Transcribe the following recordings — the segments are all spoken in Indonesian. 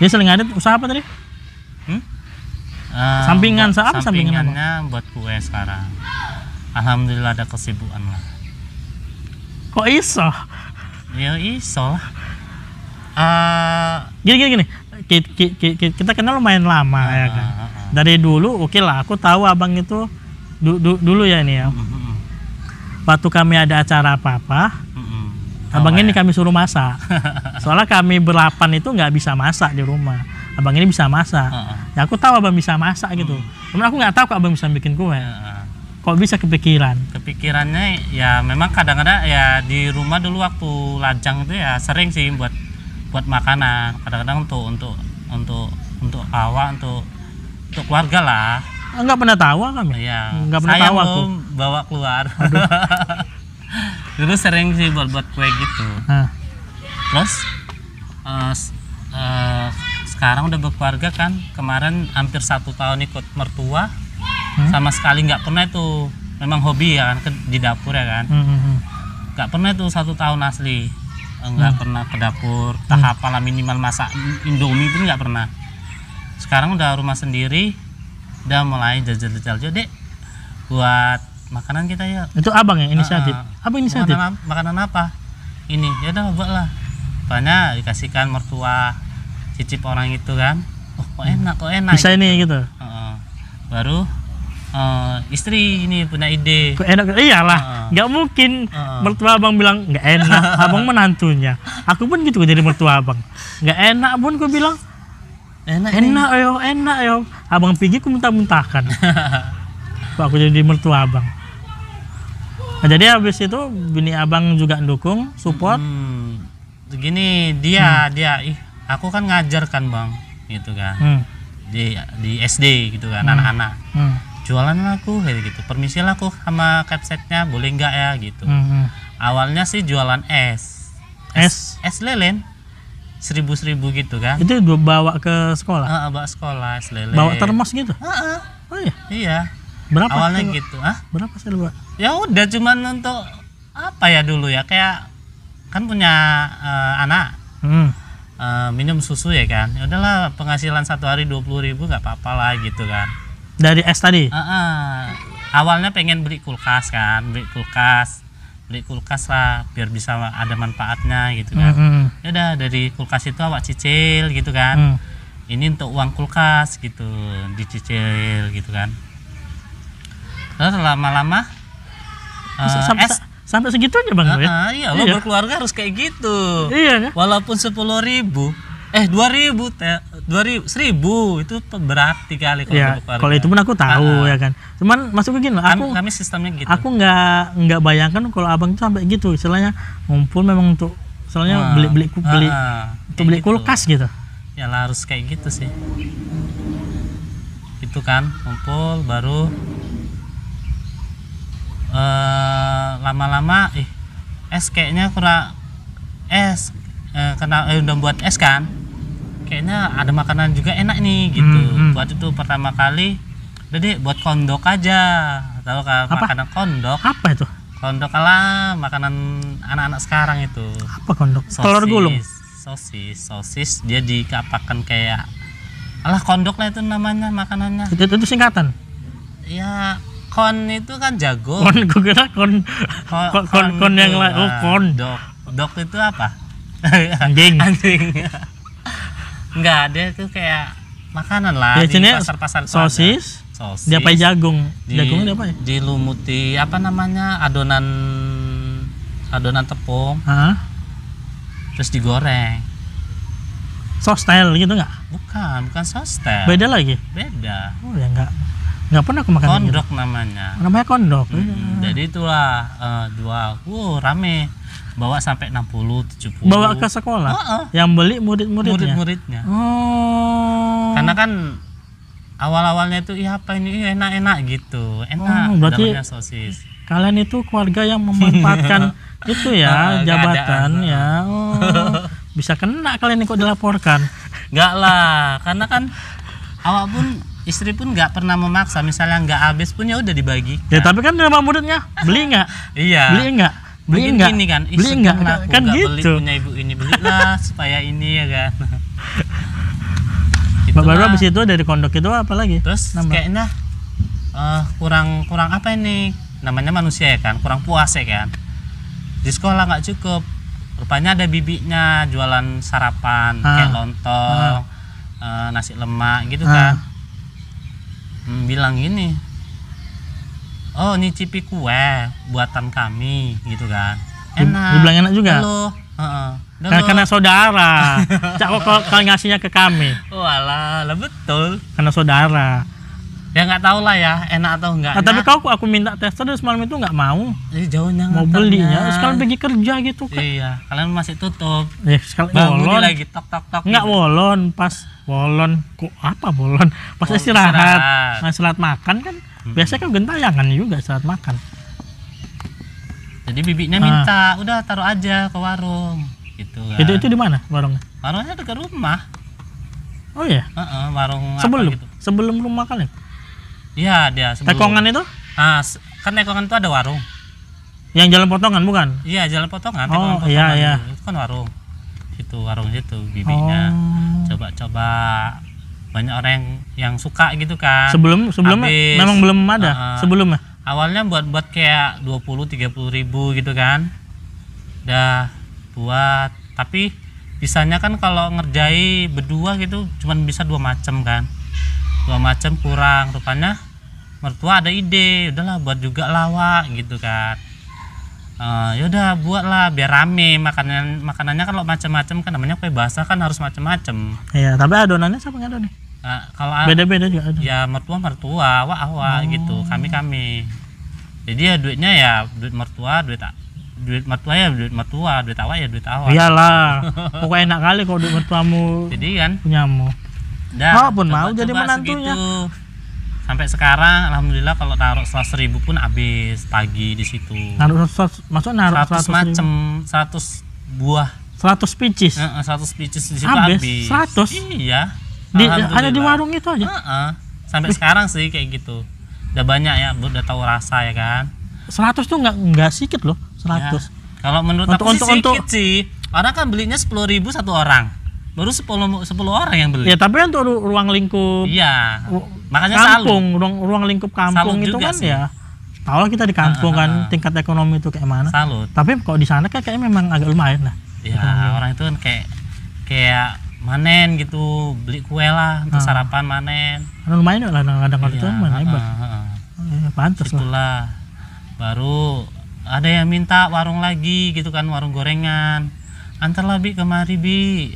Dia sering ada usaha apa tadi? Sampingan apa? Sampingannya buat kue sekarang. Alhamdulillah ada kesibukan lah. Kok iso? Ya iso lah. Gini. Kita kenal lumayan lama ya kan. Dari dulu oke lah, aku tahu abang itu dulu ya ini ya. Waktu kami ada acara apa-apa, abang ini kami suruh masak. Soalnya kami berlapan itu nggak bisa masak di rumah. Abang ini bisa masak. Ya aku tahu abang bisa masak gitu. Cuman aku nggak tahu kok abang bisa bikin kue. Kok bisa kepikiran? Kepikirannya ya memang kadang-kadang ya di rumah dulu waktu lajang itu ya sering sih buat makanan. Kadang-kadang untuk awak untuk keluarga lah. Enggak pernah tahu kami. Iya. Enggak pernah tahu aku. Bawa keluar. Dulu sering sih buat kue gitu. Terus sekarang udah berkeluarga kan. Kemarin hampir 1 tahun ikut mertua. Sama sekali nggak pernah itu, memang hobi ya kan di dapur ya kan. Nggak pernah itu 1 tahun asli. Nggak pernah ke dapur, tak apalah minimal masak Indomie pun nggak pernah. Sekarang udah rumah sendiri, udah mulai jajal-jajal dek buat makanan kita ya. Itu abang yang inisiatif? Abang inisiatif? Makanan apa? Ini, ya udah buat lah. Banyak dikasihkan mertua, cicip orang itu kan. Oh kok enak bisa gitu. Ini gitu? Baru istri ini punya ide. Kok enak? Iyalah, nggak mungkin mertua abang bilang nggak enak. Abang menantunya. Aku pun gitu jadi mertua abang. Nggak enak pun aku bilang enak yo. Abang pergi aku muntah-muntahkan. Kok aku jadi mertua abang. Nah, jadi habis itu bini abang juga dukung, support. Begini dia aku kan ngajarkan bang, gitu kan. Di SD gitu kan anak-anak. Jualan aku kayak gitu, permisi lah aku sama capsetnya boleh nggak ya gitu. Awalnya sih jualan es lelen 1000 gitu kan. Itu bawa ke sekolah? Bawa sekolah es lelen. Bawa termos gitu? Oh iya? Iya. Berapa awalnya sih, gitu? Berapa sih buat? Ya udah cuman untuk apa ya dulu ya, kayak kan punya anak minum susu ya kan, ya udahlah penghasilan 1 hari 20.000 nggak apa-apa lah gitu kan. Dari es tadi? Awalnya pengen beli kulkas lah biar bisa ada manfaatnya gitu kan. Ya udah dari kulkas itu awak cicil gitu kan. Ini untuk uang kulkas gitu, dicicil gitu kan. Terus lama-lama sampai segitunya bang ya? Iya, lo berkeluarga harus kayak gitu. Iya kan? Walaupun 10.000 2.000 1.000 itu berarti kali kalau ya, berkeluarga. Kalau itu pun aku tahu ya kan. Cuman masuk begini loh, kami sistemnya gitu. Aku nggak bayangkan kalau abang tuh sampai gitu, istilahnya ngumpul memang untuk soalnya beli untuk beli gitu. Kulkas gitu. Ya lah harus kayak gitu sih. Itu kan ngumpul baru lama-lama es kayaknya kurang karena udah buat es kan, kayaknya ada makanan juga enak nih gitu. Buat itu pertama kali udah buat kondok aja, tahu kan? Makanan kondok. Apa itu? Kondok kalah makanan anak-anak sekarang itu. Apa kondok? Telur gulung. Sosis dia dikapakan kayak kondok lah itu namanya makanannya. Itu singkatan. Ya kon itu kan jago. Gue kira kon yang lain. Oh kondok. Dok itu apa? Anjing. Enggak, dia tuh kayak makanan lah di pasar-pasar sosis. Dia pakai jagung. Jagungnya apa ya? Dilumuti apa namanya? Adonan tepung. Terus digoreng. Sostel gitu nggak? Bukan sostel. Beda lagi? Beda. Oh ya nggak pernah aku makan kondok gitu. Namanya kondok. Jadi itulah jual. Rame. Bawa sampai 60-70. Bawa ke sekolah? Yang beli murid-muridnya? Oh. Karena kan awal-awalnya itu apa ini enak-enak gitu. Enak berarti dalamnya sosis. Kalian itu keluarga yang memanfaatkan itu ya, jabatan ya. Bisa kena kalian kok dilaporkan. Enggak lah, karena kan awak pun istri pun nggak pernah memaksa, misalnya nggak habis pun ya udah dibagi. Ya tapi kan sama muridnya beli nggak? Iya. Beli nggak? Ini kan, beli nggak? Kan gitu. Beli punya ibu ini belilah supaya ini ya kan. Baru habis itu dari kondok itu apa lagi? Terus kayaknya kurang apa ini? Namanya manusia ya kan, kurang puas ya kan. Di sekolah nggak cukup. Rupanya ada bibinya jualan sarapan kayak lontong, nasi lemak gitu kan. Bilang gini, oh nyicipi kue buatan kami gitu kan, enak. Dibilang enak juga. Karena saudara. Kalau ngasihnya ke kami. Walah, lah betul. Karena saudara. Ya nggak tahu lah ya, enak atau enggak. Tapi aku minta tester dari semalam itu nggak mau. Jauhnya mau belinya. Sekarang pergi kerja gitu kan. Iya, kalian masih tutup. Sekarang wolon lagi tok. Nggak wolon, pas wolon. Kok apa wolon? Pas istirahat. Istirahat makan kan. Biasanya kan gentayangan juga saat makan. Jadi bibinya minta, udah taruh aja ke warung gitu kan. Itu di mana warungnya? Warungnya dekat rumah. Oh iya? Warung sebelum gitu. Sebelum rumah kalian? Iya, dia sebelum. Tekongan itu? Kan Tekongan itu ada warung. Yang jalan potongan bukan? Iya, jalan potongan. Oh iya. Itu kan warung. Warung situ bibinya. Coba-coba banyak orang yang suka gitu kan. Sebelumnya memang belum ada sebelumnya. Awalnya buat kayak 20-30 ribu gitu kan. Udah buat, tapi bisanya kan kalau ngerjai berdua gitu cuman bisa 2 macam kan. 2 macam kurang. Rupanya mertua ada ide, udahlah buat juga lawak gitu kan. Yaudah buatlah biar rame makanannya kalau macam-macam kan, namanya kue basah kan harus macam-macam. Iya, tapi adonannya siapa ngadon nih? Kalau beda-beda juga ada. Ya mertua, awak gitu, kami. Jadi ya duitnya ya duit mertua, duit mertua ya duit mertua, duit awak ya duit awak. Iyalah, pokoknya enak kali kalau duit mertuamu. Jadi kan punyamu. Walaupun mau jadi menantunya. Segitu. Sampai sekarang alhamdulillah kalau taruh 100.000 pun habis pagi di situ. Naruh 100 macam 100 buah. 100 picis. 100 picis di situ habis. 100. Iya. Ada di warung itu aja. Sampai sekarang sih kayak gitu. Udah banyak ya, udah tahu rasa ya kan. 100 tuh enggak sedikit loh, 100. Ya. Kalau menurut aku sih sedikit sih. Orang kan belinya 10.000 satu orang. Baru 10 orang yang beli. Ya, tapi untuk ruang lingkup. Iya. Makanya kampung, ruang lingkup kampung itu kan sih. Ya. Tahu lah kita di kampung kan tingkat ekonomi itu kayak mana. Salut. Tapi kalau di sana kan kayaknya memang agak lumayan lah. Ya, orang itu kan kayak manen gitu, beli kue lah untuk sarapan manen. Lumayan lah ladang-ladang itu mana hebat. Pantas lah. Itulah. Baru ada yang minta warung lagi gitu kan, warung gorengan. Antarlah Bi kemari Bi.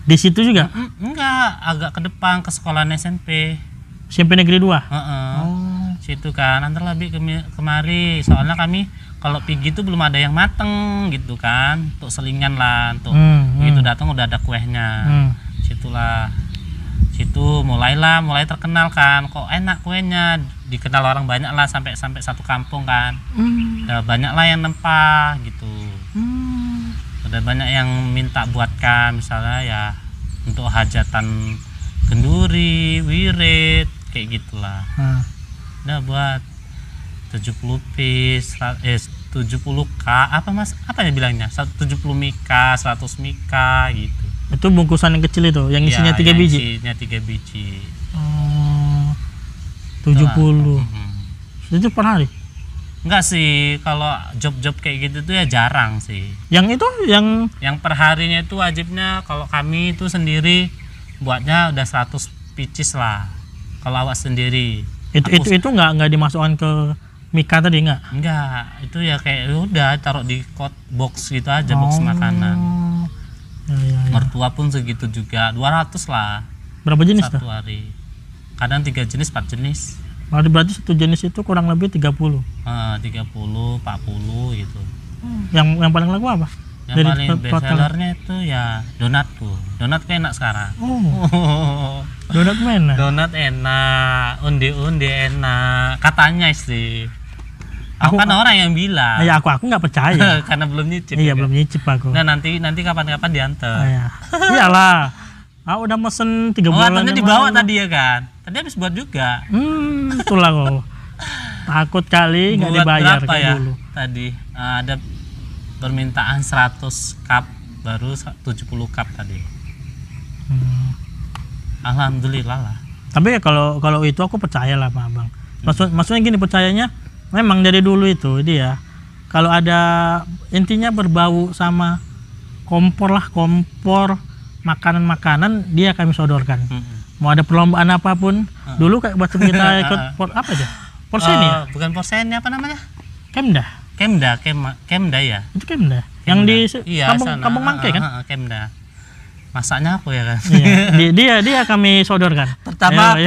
Di situ juga? Enggak, agak ke depan ke sekolahan SMP. SMP Negeri 2? Situ kan, antarlah Bi kemari. Soalnya kami kalau pergi itu belum ada yang mateng gitu kan, untuk selingan lah, untuk begitu datang udah ada kuehnya. Situlah, situ mulai terkenal kan, kok enak kuenya, dikenal orang banyak lah sampai satu kampung kan. Banyak lah yang nempah gitu. Udah banyak yang minta buatkan misalnya ya untuk hajatan kenduri, wirid kayak gitulah. Udah buat 70 piece 70k apa Mas? Apa ya bilangnya? 70 mika, 100 mika gitu. Itu bungkusan yang kecil itu, yang isinya 3 biji. Isinya 3 biji. 70. Itu per hari? Enggak sih, kalau job-job kayak gitu tuh ya jarang sih. Yang itu yang per harinya itu wajibnya kalau kami itu sendiri buatnya udah 100 pieces lah. Kalau awak sendiri. Itu enggak dimasukkan ke mika tadi enggak? Enggak, itu ya kayak udah taruh di box gitu aja, box makanan. Ya. Mertua pun segitu juga, 200 lah. Berapa jenis satu hari? Kadang 3 jenis, 4 jenis. Berarti satu jenis itu kurang lebih 30. 30, 40 gitu. Yang paling laku apa? Yang paling best sellernya itu ya donatku. Donatku enak sekarang. Donat mana? Donat enak, undi enak. Katanya sih. Aku kan orang yang bilang. Ya aku nggak percaya. Karena belum nyicip. Iya, belum nyicip aku. Nah, nanti kapan-kapan diantar. Iyalah. Aku udah mesen 3 bulan. Tadi dibawa tadi ya kan? Tadi habis buat juga. Itulah kok. Takut kali nggak dibayar berapa ya dulu. Tadi ada permintaan 100 cup, baru 70 cup tadi. Alhamdulillah lah. Tapi ya kalau itu aku percaya lah sama abang. Maksudnya gini, percayanya memang dari dulu itu dia kalau ada intinya berbau sama kompor makanan dia kami sodorkan. Mau ada perlombaan apapun. Dulu kayak waktu kita ikut apa aja? Porseni ya? Bukan Porseni, apa namanya? Kemda Ya. Itu Kemda. Yang di Kampung Mangke kan? Kemda. Masaknya aku ya kan. Iya. dia kami sodorkan. Pertama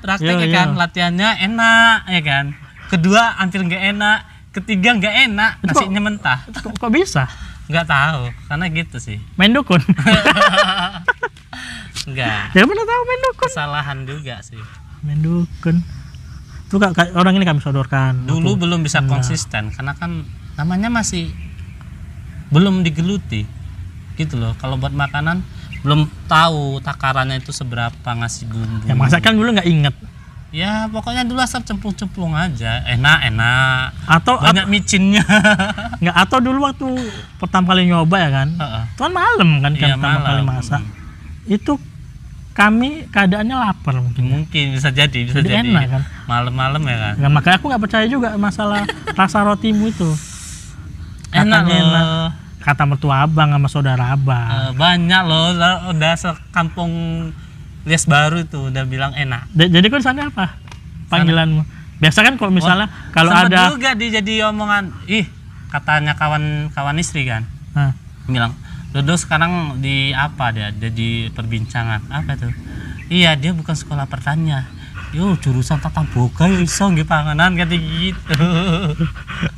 prakteknya kan, latihannya enak ya kan. Kedua hampir nggak enak. Ketiga nggak enak, nasinya mentah. Kok bisa? Nggak tahu, karena gitu sih. Main dukun. Enggak. Ya mana tahu main dukun. Kesalahan juga sih. Main dukun. Tuh orang ini kami sodorkan. Dulu belum bisa konsisten karena kan namanya masih belum digeluti. Gitu loh. Kalau buat makanan belum tahu takarannya itu seberapa, ngasih bumbu. Ya masakan dulu nggak inget. Ya pokoknya dulu asal cemplung-cemplung aja, enak. Atau banyak micinnya. Nggak, atau dulu waktu pertama kali nyoba ya kan, itu kan malam kan, iya, pertama kali masak. Itu kami keadaannya lapar mungkin bisa jadi enak kan, malam-malam ya kan. Nah, makanya aku nggak percaya juga masalah rasa rotimu itu. Enak. Kata mertua abang sama saudara abang. Banyak loh, udah sekampung Lias Baru itu udah bilang enak. Jadi kan sana apa panggilanmu? Biasa kan kalau misalnya kalau ada juga jadi omongan, katanya kawan istri kan, bilang Dodo sekarang di apa dia jadi perbincangan apa tuh? Iya, dia bukan sekolah pertanian. Yo jurusan tata boga ya iso nggih panganan kata gitu.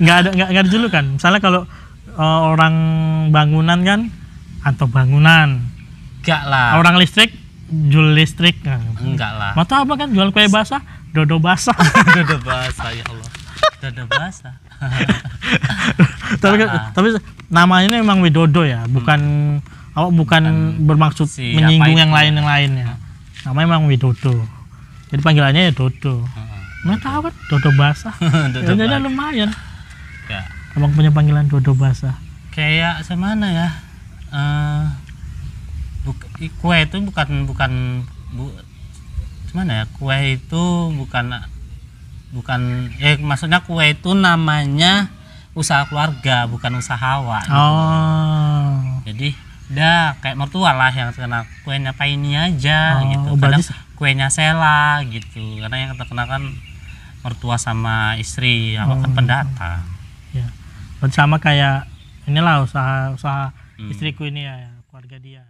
Enggak ada dulu kan. Misalnya kalau orang bangunan kan atau bangunan. Enggak lah. Orang listrik jual listrik. Enggak lah. Mau tahu apa kan jual kue basah, dodo basah. Dodo basah ya Allah. Dodo basah. tapi namanya memang Widodo ya, bukan bermaksud menyinggung yang lainnya. Namanya memang Widodo. Jadi panggilannya ya Dodo. Mau tahu kan dodo basah. Jadi lumayan. Ya. Abang punya panggilan dodo basah. Kayak semana ya? Kue itu bukan gimana ya? Kue itu bukan maksudnya kue itu namanya usaha keluarga, bukan usahawan. Jadi kayak mertua lah yang terkenal kuenya Paini aja gitu. Kadang kuenya Sela gitu. Karena yang terkenal kan mertua sama istri, kan pendatang. Ya. Sama kayak inilah usaha istriku ini ya, keluarga dia.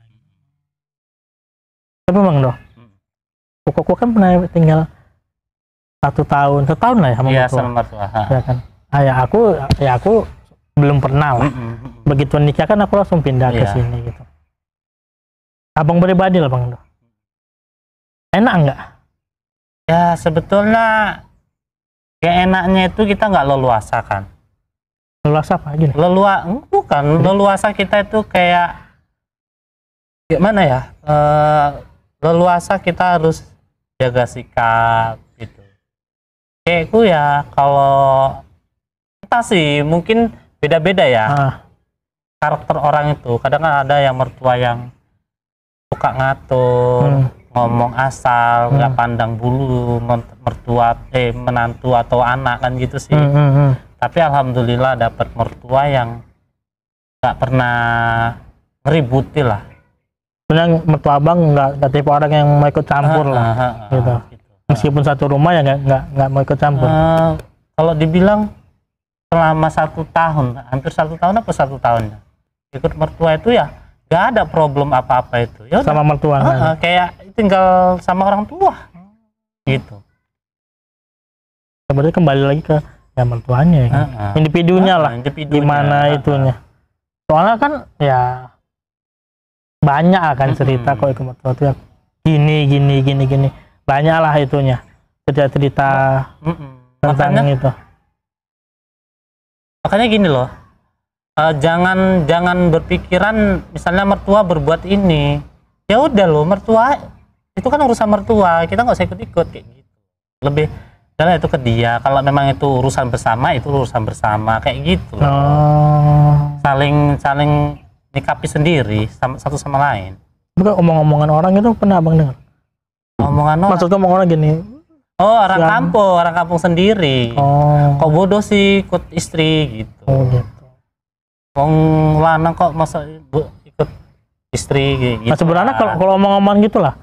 Tapi Bang Doh, Koko kan pernah tinggal 1 tahun lah ya sama mertua. Ya kan. Aku belum pernah lah. Begitu nikah kan aku langsung pindah ke sini gitu. Abang pribadi lah Bang Doh. Enak nggak? Ya sebetulnya kayak enaknya itu kita nggak leluasa kan. Leluasa apa gini? Leluasa kita itu kayak gimana ya? Leluasa kita harus jaga sikap gitu. Kayakku ya kalau kita sih mungkin beda-beda ya. Karakter orang itu kadang ada yang mertua yang suka ngatur, ngomong asal, nggak pandang bulu mertua menantu atau anak kan gitu sih. Tapi alhamdulillah dapat mertua yang nggak pernah ngeributi lah. Sebenarnya mertua abang nggak tipe orang yang mau ikut campur lah, gitu. Meskipun satu rumah ya nggak mau ikut campur. Kalau dibilang selama 1 tahun, hampir 1 tahun apa 1 tahunnya ikut mertua itu ya nggak ada problem apa-apa itu. Ya sama mertua. Kayak tinggal sama orang tua, gitu. Sebenarnya kembali lagi ke mertuanya, ya kan? Individunya lah, gimana itunya. Soalnya kan ya banyak akan cerita kok ikut mertua itu ya gini banyak lah itunya cerita tentang itu. Makanya gini loh, jangan berpikiran misalnya mertua berbuat ini, ya udah loh, mertua itu kan urusan mertua, kita nggak usah ikut-ikut kayak gitu. Lebih adalah itu ke dia, kalau memang itu urusan bersama itu urusan bersama kayak gitu loh. Saling nyikapi sendiri satu sama lain. Bukan omong-omongan orang itu pernah abang dengar? Omongan orang. Maksudnya omongan gini. Oh, orang kampung sendiri. Oh. Kok bodoh sih ikut istri gitu. Oh gitu. Wong lanang kok masa ikut istri gitu. Nah, sebenarnya kalau omong-omong gitulah.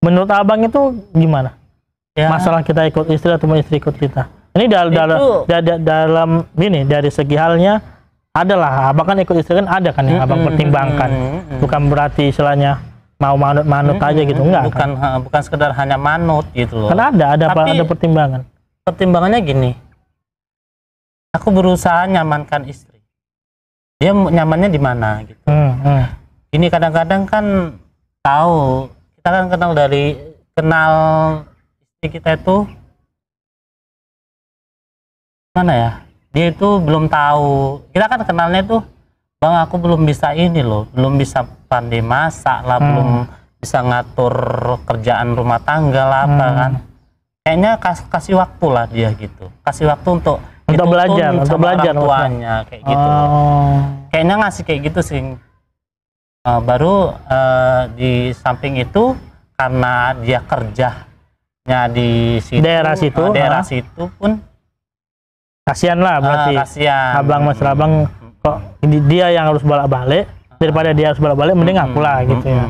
Menurut abang itu gimana? Ya. Masalah kita ikut istri atau istri ikut kita? Ini dalam ini dari segi halnya adalah abang kan ikut istri kan ada kan yang abang pertimbangkan. Bukan berarti istilahnya mau manut aja gitu, enggak bukan sekedar hanya manut gitu loh. Kan ada pertimbangan. Pertimbangannya gini, aku berusaha nyamankan istri, dia nyamannya di mana gitu. Ini kadang-kadang kan tahu, kita kan kenal istri kita itu mana ya, dia itu belum tahu, kita kan kenalnya tuh, bang aku belum bisa ini loh, belum bisa pandai masak lah, belum bisa ngatur kerjaan rumah tangga lah apa kan. Kayaknya kasih waktu lah dia gitu, kasih waktu untuk belajar orang tuanya kayak gitu. Kayaknya ngasih kayak gitu sih. Baru di samping itu karena dia kerjanya di situ, daerah situ pun kasihan lah berarti. Kasihan. Abang mas abang kok dia yang harus bolak-balik, daripada dia harus bolak-balik mending aku lah gitu ya.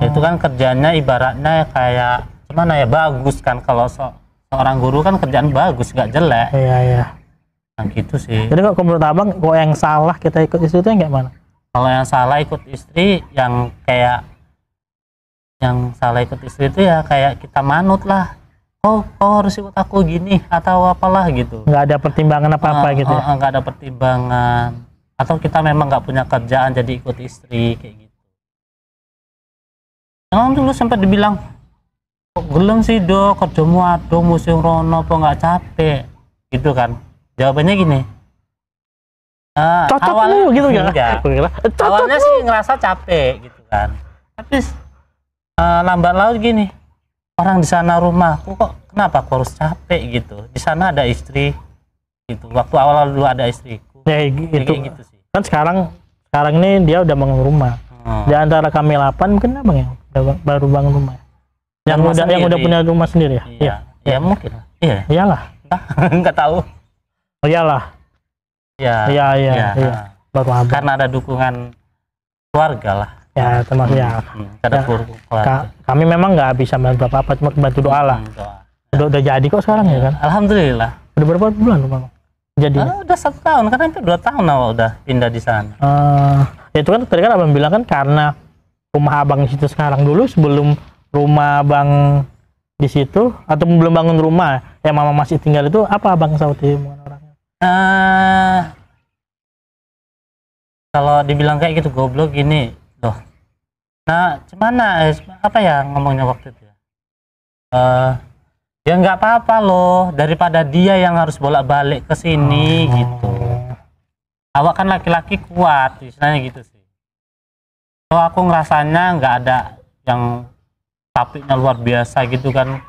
Itu kan kerjanya ibaratnya kayak gimana ya, bagus kan, kalau seorang guru kan kerjaan bagus, gak jelek. Iya. Nah gitu sih. Jadi kok menurut abang kok yang salah kita ikut istri itu yang kayak mana? Kalau yang salah ikut istri itu ya kayak kita manut lah. Oh harus ikut aku gini atau apalah gitu. Nggak ada pertimbangan apa-apa gitu ya? Nggak ada pertimbangan. Atau kita memang nggak punya kerjaan jadi ikut istri kayak gitu. Emang dulu sempat dibilang, kok gelem sih do, kerjamu aduh musim rono apa nggak capek gitu kan. Jawabannya gini, awalnya gitu ya? Awalnya sih ngerasa capek gitu kan, tapi lambat laun gini, orang di sana rumahku kok kenapa aku harus capek gitu, di sana ada istri gitu, waktu awal dulu ada istriku ya gitu sih. Kan sekarang ini dia udah bangun rumah. Di antara kami 8 mungkin abang yang baru bangun rumah yang udah punya rumah sendiri ya? Iya mungkin. Iyalah. Nggak tahu. Oh iyalah. Iya. Baru abang. Karena ada dukungan keluarga lah. Ya termasuk ya. Kami memang nggak bisa bantu apa-apa, cuma bantu doa lah. Udah jadi kok sekarang ya kan? Alhamdulillah. Udah berapa bulan bang? Jadi? Udah 1 tahun, kan hampir 2 tahun awal udah pindah di sana. Itu kan tadi kan abang bilang kan karena rumah abang di situ sekarang, dulu sebelum rumah abang di situ atau belum bangun rumah yang mama masih tinggal itu apa abang sauti orangnya? Kalau dibilang kayak gitu goblok gini loh. Nah gimana apa ya ngomongnya waktu itu ya? Ya nggak apa-apa loh, daripada dia yang harus bolak-balik ke sini gitu. Awak kan laki-laki kuat, istilahnya gitu sih. So aku ngerasanya nggak ada yang capeknya luar biasa gitu kan,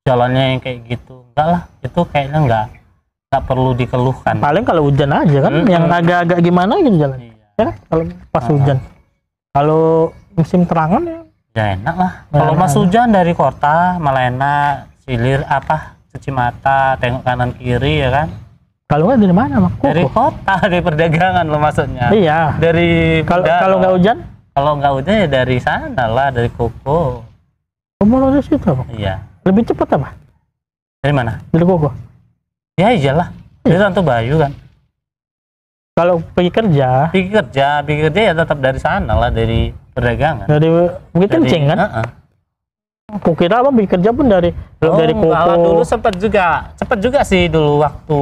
jalannya yang kayak gitu. Enggak lah, itu kayaknya nggak perlu dikeluhkan. Paling kalau hujan aja kan, yang agak-agak gimana gitu jalan. Iya. Ya kan kalau pas hujan. Kalau musim terangan ya enak lah. Kalau mas hujan dari kota malah enak, silir cuci mata, tengok kanan kiri ya kan. Kalau nggak dari mana mak? Dari kota, dari perdagangan lo maksudnya. Iya. Dari kalau nggak hujan? Kalau nggak hujan ya dari sana lah, dari Koko. Kamu dari situ bang? Iya. Lebih cepat apa? Dari mana? Dari Koko. Ya iyalah. Dari Rantu Bayu kan. Kalau pergi kerja ya tetap dari sana lah, dari perdagangan. Dari Bukit Kencing kan? Kukira abang pergi kerja pun dari Koko. Dulu sempat juga sih dulu waktu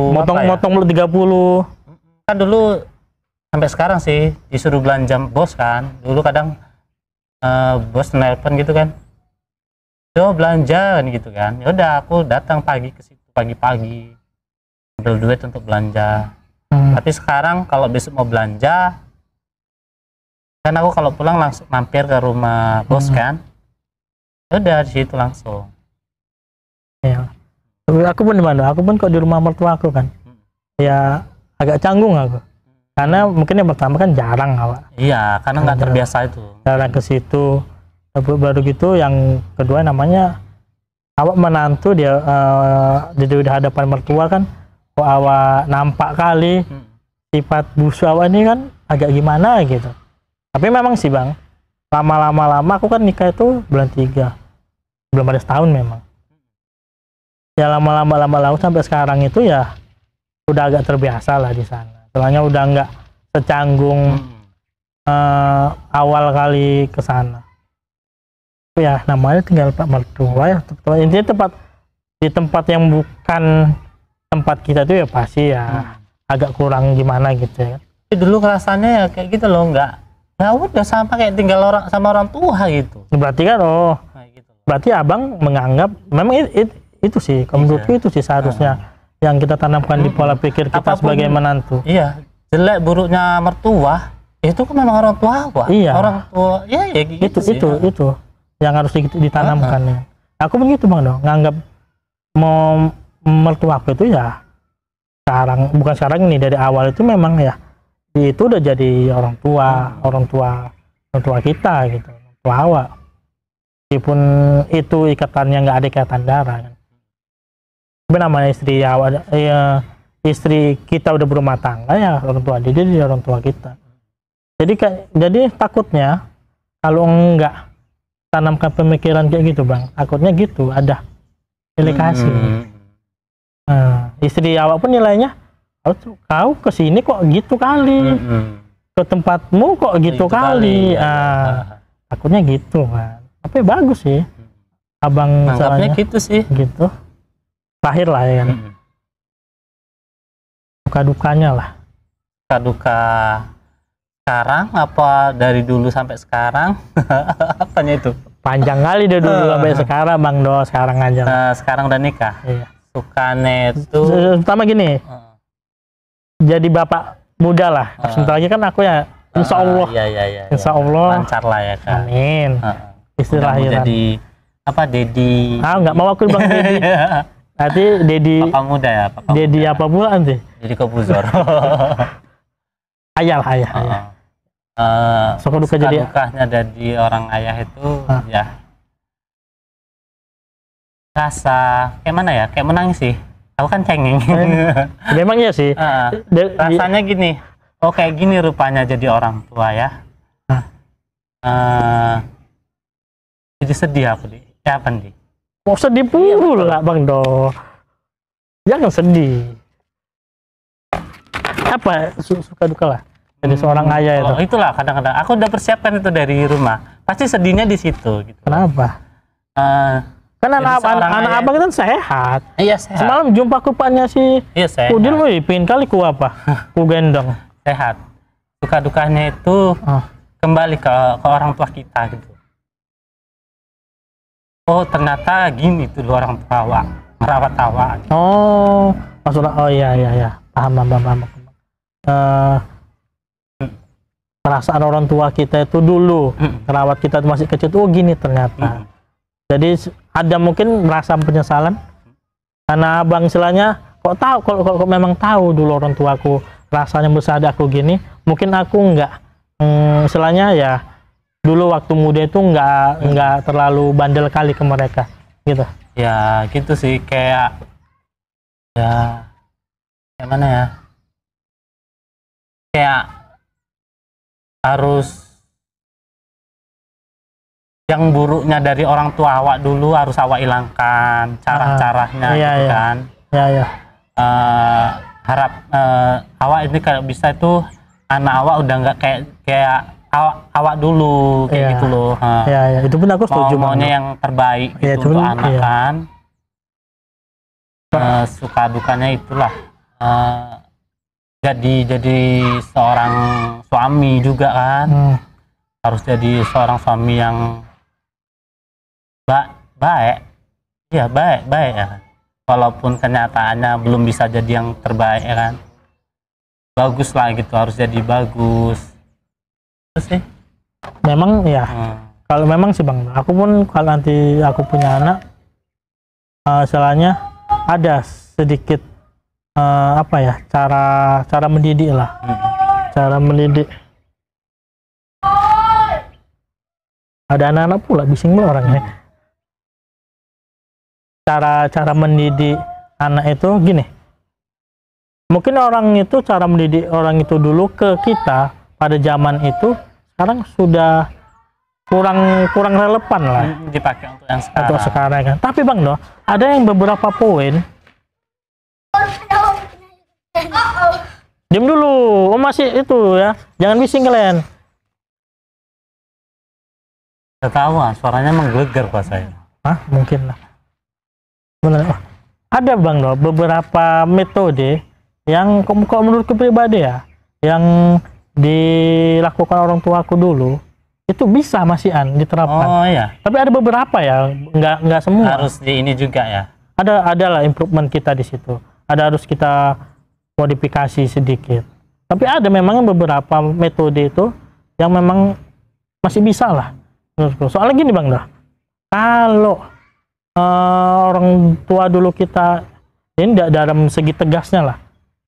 motong lu 30. Kan dulu sampai sekarang sih disuruh belanja bos kan. Dulu kadang bos nelpon gitu kan. Yo belanja kan gitu kan. Ya udah aku datang pagi ke situ pagi-pagi. Ambil duit untuk belanja. Tapi sekarang kalau besok mau belanja kan aku kalau pulang langsung mampir ke rumah bos kan. Udah di situ langsung. Ya. Aku pun di mana? Aku pun kok di rumah mertua aku kan. Ya agak canggung aku. Karena mungkin yang pertama kan jarang awak. Iya, karena nggak terbiasa itu. Jarang ke situ. baru gitu yang kedua namanya awak menantu dia di hadapan mertua kan, kok awak nampak kali sifat busuk awak ini kan agak gimana gitu. Tapi memang sih bang, lama aku kan nikah itu bulan 3, belum ada setahun memang. Ya lama sampai sekarang itu ya udah agak terbiasa lah di sana. Soalnya udah nggak secanggung awal kali ke sana. Ya namanya tinggal Pak mertua ya. Intinya di tempat yang bukan tempat kita itu ya pasti ya agak kurang gimana gitu ya. Dulu rasanya ya kayak gitu loh, nggak udah sama kayak tinggal sama orang tua gitu. Berarti kan gitu. Berarti abang menganggap memang itu sih, menurutku itu sih seharusnya yang kita tanamkan di pola pikir kita sebagai menantu. Iya, jelek buruknya mertua itu kan memang orang tua gua. Iya. Orang tua ya gitu sih. Itu yang harus ditanamkan ya. Aku begitu bang dong, nganggap mau mertua aku itu ya bukan sekarang ini, dari awal itu memang ya itu udah jadi orang tua kita gitu, orang tua awak. Meskipun itu ikatannya nggak ada ikatan darah kan. Tapi namanya istri awak ya, istri kita udah berumah tangga ya orang tua dia jadi orang tua kita. Jadi takutnya kalau enggak tanamkan pemikiran kayak gitu bang, takutnya gitu ada delegasi. Istri awak pun nilainya kau kesini kok gitu kali, ke tempatmu kok gitu kali. Takutnya gitu kan. Tapi bagus sih abang, anggapnya gitu sih, gitu lahir lah ya kan. Duka dukanya lah, duka sekarang apa dari dulu sampai sekarang? Apanya itu? Panjang kali dari dulu sampai sekarang bang Do, sekarang aja. Sekarang udah nikah. Iya. Sukanya itu pertama gini, jadi bapak muda lah. Sebentar lagi kan aku ya, insya Allah. Iya. Insya Allah. Lancar lah ya kan. Amin. Istri lahiran. Jadi apa Dedi? Nggak mau aku bang Dedi. Nanti Dedi. Papa muda ya. Dedi apa pula nanti? Jadi Kobuzor. Ayah. Suka dukanya dari orang ayah itu ya rasa kayak mana ya, kayak menangis sih. Aku kan cengeng. Memang iya sih. Rasanya gini, kayak gini rupanya jadi orang tua ya. Jadi sedih aku di. Siapa nih? Mau sedih pula bang Do. Jangan sedih. Apa suka duka lah jadi seorang ayah itu. Itulah kadang-kadang aku udah persiapkan itu dari rumah. Pasti sedihnya di situ. Gitu. Kenapa? Kan anak abang kan sehat. Iya sehat. Semalam jumpa kupanya si Udin, pin kali ku apa? Ku gendong. Sehat. Suka dukanya itu kembali ke orang tua kita gitu. Oh ternyata gini tuh orang tua awak, merawat awak. Maksudnya iya. Paham. Perasaan orang tua kita itu dulu merawat kita masih kecil tuh gini ternyata. Jadi ada mungkin merasa penyesalan karena abang istilahnya kok tahu kalau memang tahu dulu orang tuaku rasanya besar aku gini, mungkin aku nggak istilahnya ya dulu waktu muda itu nggak terlalu bandel kali ke mereka gitu. Ya gitu sih, kayak mana ya, kayak harus yang buruknya dari orang tua awak dulu harus awak hilangkan cara-caranya gitu kan. Iya. Harap awak ini kalau bisa itu anak awak udah nggak kayak awak dulu kayak gitu loh. Iya, itu pun aku setuju. Maunya yang terbaik gitu untuk anak kan. Suka dukanya itulah. Jadi seorang suami juga kan. Harus jadi seorang suami yang baik ya kan. Walaupun kenyataannya belum bisa jadi yang terbaik ya kan, bagus lah gitu, harus jadi bagus. Terus sih memang ya kalau memang sih bang, aku pun kalau nanti aku punya anak istilahnya ada sedikit cara mendidik lah, cara mendidik Ada anak-anak pula, bising pula orangnya. Cara mendidik anak itu gini. Mungkin orang itu cara mendidik orang itu dulu ke kita pada zaman itu sekarang sudah kurang relevan lah dipakai untuk yang sekarang. Untuk sekarang kan. Tapi Bang Do, ada yang beberapa poin. Diam dulu. Oh masih itu ya. Jangan bising kalian. Ketahuan suaranya menggelegar Pak saya. Hah? Mungkin lah. Benar. Oh, ada Bang Do beberapa metode yang kok menurutku pribadi ya, yang dilakukan orang tuaku dulu itu bisa masihan diterapkan. Oh iya. Tapi ada beberapa ya, nggak semua. Harus di ini juga ya. Ada lah improvement kita di situ. Ada harus kita modifikasi sedikit. Tapi ada memang beberapa metode itu yang memang masih bisa lah menurutku. Soalnya gini Bang dah, kalau orang tua dulu kita ini tidak dalam segi tegasnya lah,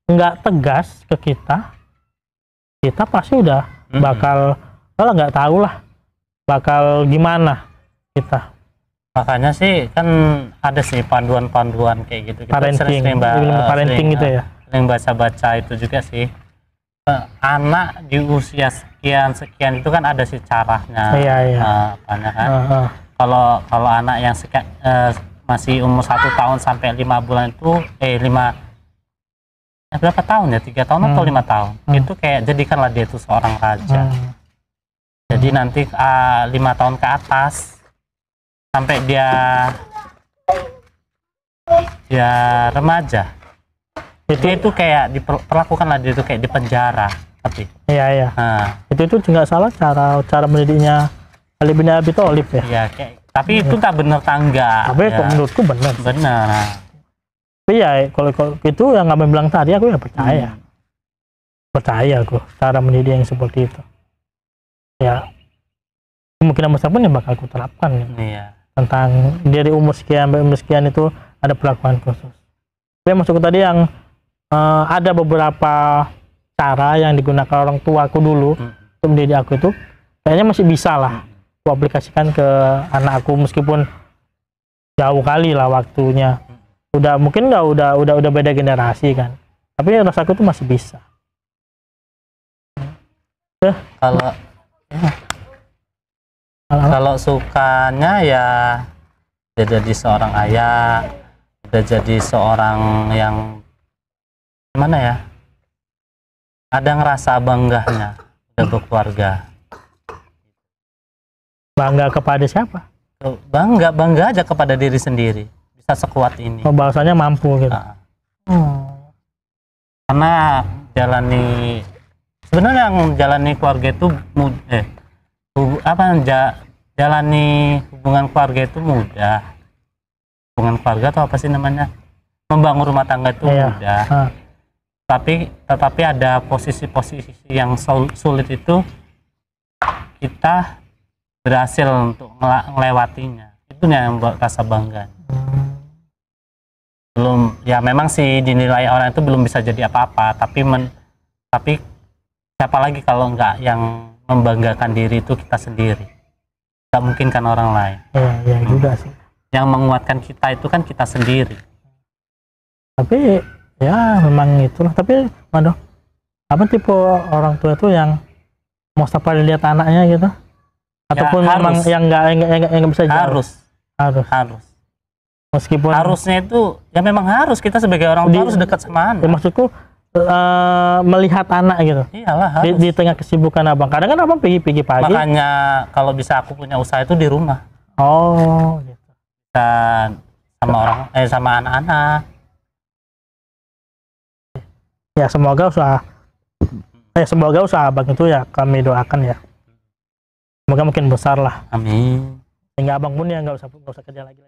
nggak tegas ke kita pasti udah bakal kalau nggak tahu lah bakal gimana kita. Makanya sih kan ada sih panduan-panduan kayak gitu. Parenting, parenting gitu ya. Sering baca-baca itu juga sih. Anak di usia sekian itu kan ada sih caranya. Iya. Apanya kan. Kalau anak yang masih umur 1 tahun sampai 5 bulan itu berapa tahun ya? 3 tahun atau 5 tahun? Itu kayak jadikanlah dia itu seorang raja. Jadi nanti 5 tahun ke atas sampai dia remaja itu kayak diperlakukanlah dia itu kayak di penjara. Tapi iya. Itu nggak salah cara mendidiknya Ali bin Abi Thalib ya. Iya, tapi itu tak benar tangga. Tapi kok menurutku benar. Tapi ya kalau itu yang nggak bilang tadi aku ya percaya. Percaya aku cara mendidik yang seperti itu. Ya kemungkinan besar pun yang bakal aku terapkan ya. Iya. Tentang dari umur sekian sampai umur sekian itu ada perlakuan khusus. Tapi masuk tadi yang ada beberapa cara yang digunakan orang tuaku dulu untuk mendidik aku itu kayaknya masih bisa lah aku aplikasikan ke anak aku meskipun jauh kali lah waktunya. Mungkin udah beda generasi kan. Tapi rasaku tuh masih bisa. Kalau sukanya ya jadi seorang ayah, udah jadi seorang yang gimana ya, ada ngerasa bangganya udah berkeluarga. Bangga kepada siapa? Bangga aja kepada diri sendiri bisa sekuat ini. Oh, bahasanya mampu gitu. Karena sebenarnya yang jalani keluarga itu jalani hubungan keluarga itu mudah. Hubungan keluarga atau apa sih namanya, membangun rumah tangga itu mudah. Tetapi ada posisi-posisi yang sulit itu kita berhasil untuk melewatinya. Itu yang membuat rasa bangga. Belum ya memang sih dinilai orang itu belum bisa jadi apa-apa, tapi siapa lagi kalau enggak yang membanggakan diri itu kita sendiri. Nggak mungkin kan orang lain. Iya juga sih. Yang menguatkan kita itu kan kita sendiri. Tapi ya memang itulah. Tapi Mado, apa tipe orang tua itu yang mau sampai lihat anaknya gitu? Ataupun ya, memang yang nggak bisa jauh? Harus. Meskipun harusnya itu ya memang harus kita sebagai orang tua harus dekat sama anak. Ya, maksudku melihat anak gitu. Iyalah harus. Di tengah kesibukan abang. Kadang kan abang pergi pagi. Makanya kalau bisa aku punya usaha itu di rumah. Oh gitu. Dan sama anak-anak. Ya semoga usaha abang itu ya kami doakan ya. Semoga makin besar lah. Amin. Sehingga abang pun ya nggak usah kerja lagi.